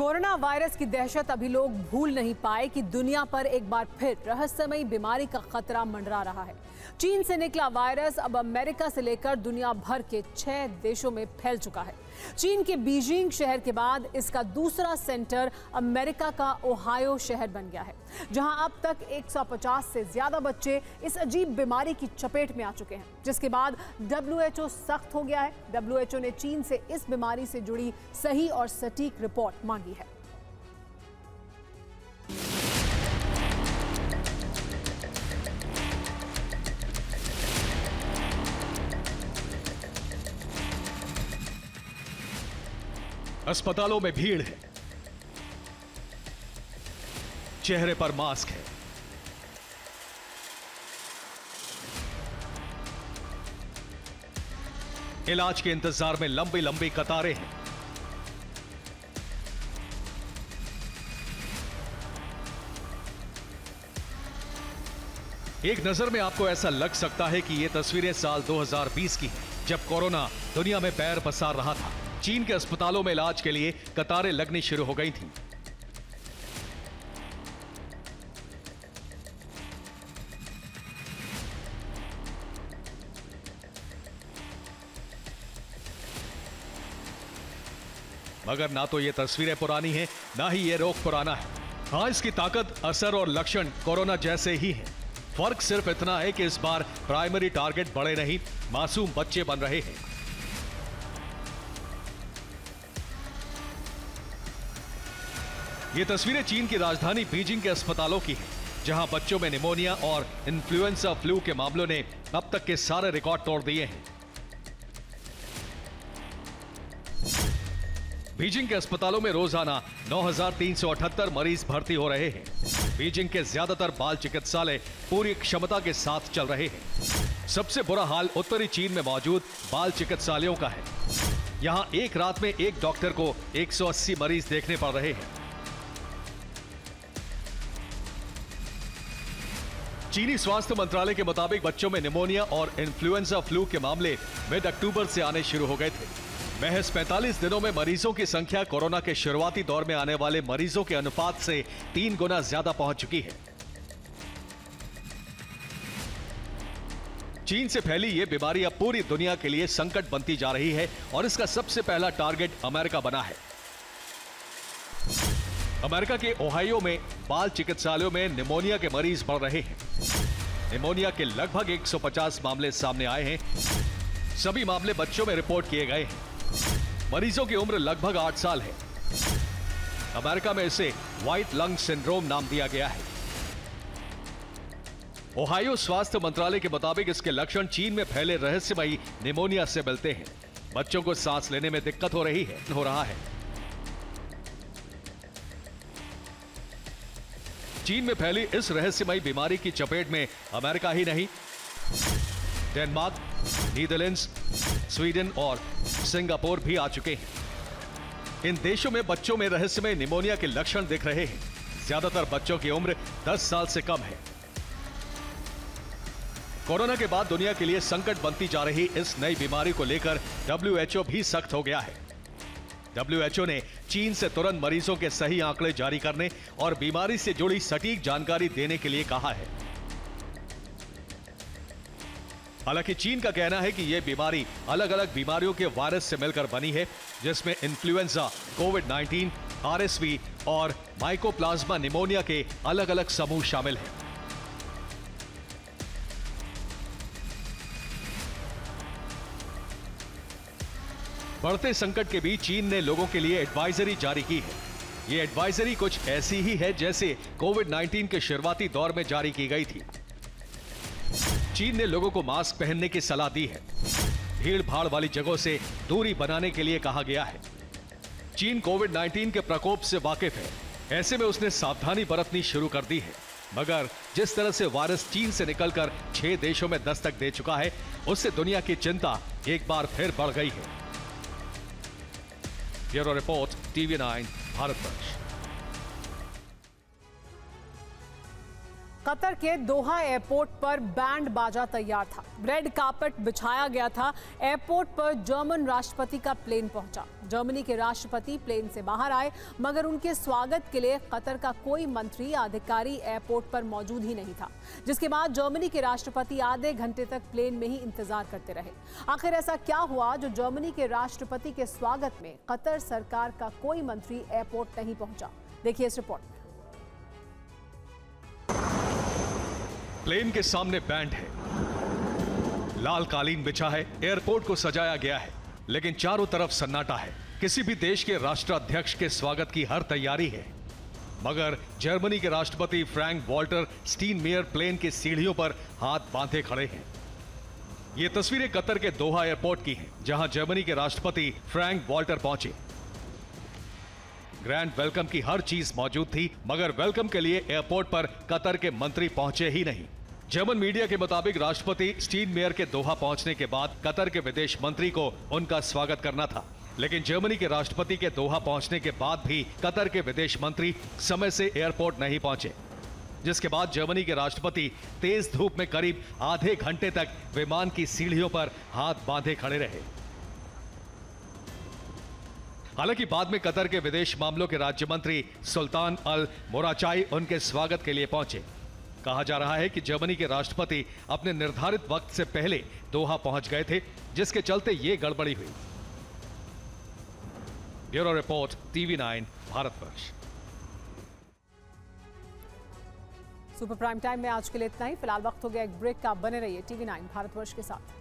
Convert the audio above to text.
Corona virus की दहशत अभी लोग भूल नहीं पाए कि दुनिया पर एक बार फिर रहस्यमयी बीमारी का खतरा मंडरा रहा है। चीन से निकला वायरस अब अमेरिका से लेकर दुनिया भर के 6 देशों में फैल चुका है। चीन के बीजिंग शहर के बाद इसका दूसरा सेंटर अमेरिका का ओहायो शहर बन गया है, जहां अब तक 150 से ज्यादा बच्चे इस अजीब बीमारी की चपेट में आ चुके हैं, जिसके बाद WHO सख्त हो गया है। WHO ने चीन से इस बीमारी से जुड़ी सही और सटीक रिपोर्ट मांगी है। अस्पतालों में भीड़ है, चेहरे पर मास्क है, इलाज के इंतजार में लंबी लंबी कतारें हैं। एक नजर में आपको ऐसा लग सकता है कि ये तस्वीरें साल 2020 की हैं, जब कोरोना दुनिया में पैर पसार रहा था। चीन के अस्पतालों में इलाज के लिए कतारें लगनी शुरू हो गई थीं। मगर ना तो ये तस्वीरें पुरानी हैं, ना ही ये रोग पुराना है। हाँ, इसकी ताकत, असर और लक्षण कोरोना जैसे ही हैं। फर्क सिर्फ इतना है कि इस बार प्राइमरी टारगेट बड़े नहीं, मासूम बच्चे बन रहे हैं। ये तस्वीरें चीन की राजधानी बीजिंग के अस्पतालों की हैं, जहां बच्चों में निमोनिया और इन्फ्लुएंजा फ्लू के मामलों ने अब तक के सारे रिकॉर्ड तोड़ दिए हैं। बीजिंग के अस्पतालों में रोजाना 9,378 मरीज भर्ती हो रहे हैं। बीजिंग के ज्यादातर बाल चिकित्सालय पूरी क्षमता के साथ चल रहे हैं। सबसे बुरा हाल उत्तरी चीन में मौजूद बाल चिकित्सालयों का है। यहां एक रात में एक डॉक्टर को 180 मरीज देखने पड़ रहे हैं। चीनी स्वास्थ्य मंत्रालय के मुताबिक बच्चों में निमोनिया और इन्फ्लुएंजा फ्लू के मामले मिड अक्टूबर से आने शुरू हो गए थे। महज 45 दिनों में मरीजों की संख्या कोरोना के शुरुआती दौर में आने वाले मरीजों के अनुपात से 3 गुना ज्यादा पहुंच चुकी है। चीन से फैली यह बीमारी अब पूरी दुनिया के लिए संकट बनती जा रही है और इसका सबसे पहला टारगेट अमेरिका बना है। अमेरिका के ओहायो में बाल चिकित्सालयों में निमोनिया के मरीज बढ़ रहे हैं। निमोनिया के लगभग 150 मामले सामने आए हैं। सभी मामले बच्चों में रिपोर्ट किए गए हैं। मरीजों की उम्र लगभग 8 साल है। अमेरिका में इसे व्हाइट लंग सिंड्रोम नाम दिया गया है। ओहायो स्वास्थ्य मंत्रालय के मुताबिक इसके लक्षण चीन में फैले रहस्यमयी निमोनिया से मिलते हैं। बच्चों को सांस लेने में दिक्कत हो रहा है। चीन में फैली इस रहस्यमयी बीमारी की चपेट में अमेरिका ही नहीं, डेनमार्क, नीदरलैंड्स, स्वीडन और सिंगापुर भी आ चुके हैं। इन देशों में बच्चों में रहस्यमय निमोनिया के लक्षण दिख रहे हैं। ज्यादातर बच्चों की उम्र 10 साल से कम है। कोरोना के बाद दुनिया के लिए संकट बनती जा रही इस नई बीमारी को लेकर WHO भी सख्त हो गया है। WHO ने चीन से तुरंत मरीजों के सही आंकड़े जारी करने और बीमारी से जुड़ी सटीक जानकारी देने के लिए कहा है। हालांकि चीन का कहना है कि यह बीमारी अलग अलग बीमारियों के वायरस से मिलकर बनी है, जिसमें इन्फ्लुएंजा, कोविड-19, RSV और माइकोप्लाज्मा निमोनिया के अलग अलग समूह शामिल हैं। बढ़ते संकट के बीच चीन ने लोगों के लिए एडवाइजरी जारी की है। ये एडवाइजरी कुछ ऐसी ही है जैसे कोविड-19 के शुरुआती दौर में जारी की गई थी। चीन ने लोगों को मास्क पहनने की सलाह दी है। भीड़ भाड़ वाली जगहों से दूरी बनाने के लिए कहा गया है। चीन कोविड-19 के प्रकोप से वाकिफ है, ऐसे में उसने सावधानी बरतनी शुरू कर दी है। मगर जिस तरह से वायरस चीन से निकलकर 6 देशों में दस्तक दे चुका है, उससे दुनिया की चिंता एक बार फिर बढ़ गई है। Bureau report, TV9 Bharatvarsh. Qatar के दोहा एयरपोर्ट पर बैंड बाजा तैयार था, रेड कार्पेट बिछाया गया था। एयरपोर्ट पर जर्मन राष्ट्रपति का प्लेन पहुंचा। जर्मनी के राष्ट्रपति प्लेन से बाहर आए, मगर उनके स्वागत के लिए कतर का कोई मंत्री या अधिकारी एयरपोर्ट पर मौजूद ही नहीं था, जिसके बाद जर्मनी के राष्ट्रपति आधे घंटे तक प्लेन में ही इंतजार करते रहे। आखिर ऐसा क्या हुआ जो जर्मनी के राष्ट्रपति के स्वागत में कतर सरकार का कोई मंत्री एयरपोर्ट नहीं पहुंचा? देखिए इस रिपोर्ट में। प्लेन के सामने बैंड है, लाल कालीन बिछा है, एयरपोर्ट को सजाया गया है, लेकिन चारों तरफ सन्नाटा है। किसी भी देश के राष्ट्राध्यक्ष के स्वागत की हर तैयारी है, मगर जर्मनी के राष्ट्रपति फ्रैंक वॉल्टर स्टीनमेयर प्लेन की सीढ़ियों पर हाथ बांधे खड़े हैं। ये तस्वीरें कतर के दोहा एयरपोर्ट की हैं, जहां जर्मनी के राष्ट्रपति फ्रैंक वॉल्टर पहुंचे। ग्रैंड वेलकम की हर चीज मौजूद थी, मगर वेलकम के लिए एयरपोर्ट पर कतर के मंत्री पहुंचे ही नहीं। जर्मन मीडिया के मुताबिक राष्ट्रपति स्टीनमेयर के दोहा पहुंचने के बाद कतर के विदेश मंत्री को उनका स्वागत करना था, लेकिन जर्मनी के राष्ट्रपति के दोहा पहुंचने के बाद भी कतर के विदेश मंत्री समय से एयरपोर्ट नहीं पहुंचे, जिसके बाद जर्मनी के राष्ट्रपति तेज धूप में करीब आधे घंटे तक विमान की सीढ़ियों पर हाथ बांधे खड़े रहे। हालांकि बाद में कतर के विदेश मामलों के राज्य मंत्री सुल्तान अल मोराचाई उनके स्वागत के लिए पहुंचे। कहा जा रहा है कि जर्मनी के राष्ट्रपति अपने निर्धारित वक्त से पहले दोहा पहुंच गए थे, जिसके चलते ये गड़बड़ी हुई। Bureau report, TV9 Bharatvarsh. Super prime time में आज के लिए इतना ही। फिलहाल वक्त हो गया एक ब्रेक का। बने रहिए TV9 भारतवर्ष के साथ।